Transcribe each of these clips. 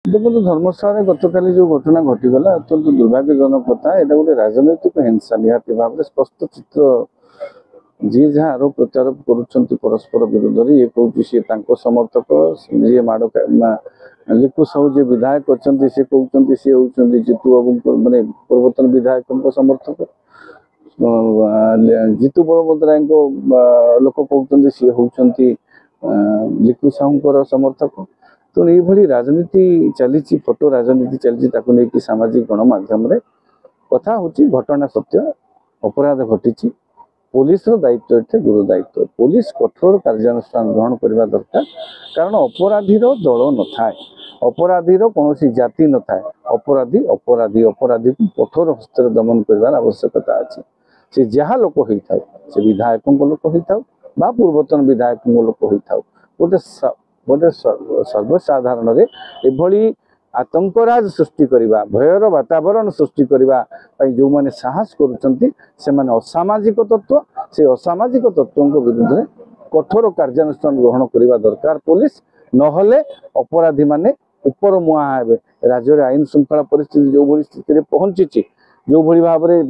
देखो धर्मशाला गतकाली जो घटना घटीगला अत्यंत दुर्भाग्यजनक कथा यहाँ गोटे राजनैतिक हिंसा निहाती भाव में स्पष्ट चित्र जी जहाँ आरोप प्रत्यारोप करुँच परस्पर विरोध में ये कौन सी समर्थक जी माड़ लिकु साहू जी विधायक अच्छा सी कहते सी हूँ जीतू बाबू मानने पूर्वतन विधायक समर्थक जीतू बलवंतराय लोक कहते सी हूँ लिकु साहू समर्थक तो ये राजनीति चली फोटो राजनीति चली सामाजिक गणमाध्यम कथा हूँ घटना सत्य अपराध घटी पुलिस दायित्व इतने गुरु दायित्व पुलिस कठोर कार्यानुष्ठान ग्रहण करने दरकार कारण अपराधीर दल न था अपराधीर कौन जाति न था अपराधी अपराधी अपराधी को कठोर हस्तर दमन कर आवश्यकता अच्छी से जहाँ लोक होता से विधायकों लोक होता पूर्वतन विधायकों लोक होता गोटे गोटे सर्वसाधारण एभली आतंकराज सृष्टि करवा भयर वातावरण सृष्टि करने जो मैंने साहस करुँच असामाजिक तत्व से असामाजिक तत्वों विरुद्ध में कठोर कार्यानुष्ठान ग्रहण करने दरकार पुलिस नहले अपराधी माने ऊपर मुआ हे राज्य में आईन श्रृंखला परिस्थिति जो भाई स्थिति पहुंची जो भाई भाव में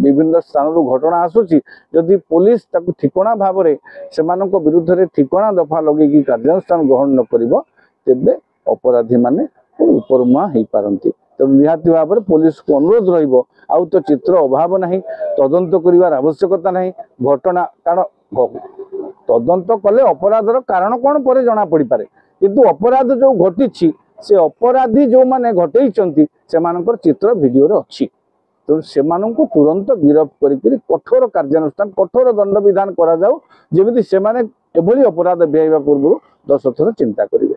विभिन्न स्थान घटना आसूची जदि पुलिस ठिकणा भाव से विरुद्ध में ठिकणा दफा लगे कार्यानुष्ठान ग्रहण न कर तेबे अपराधी माने ऊपर मुआ हो पारती तेणु निहाती भाव में पुलिस को अनुरोध रहा तो चित्र अभाव ना तदंत कर आवश्यकता ना घटना कारण तदंत कले अपराधर कारण कौन पर जना पड़ पारे किंतु अपराध जो घटी से अपराधी जो माने घटे से चित्र वीडियो अच्छी तेणु से तुरंत गिरफ्त कर कठोर कार्यानुष्ठान कठोर दंड विधान करा जाऊ जेमिति से माने एभली अपराध बेहवा पूर्व 10 थर चिंता करेंगे।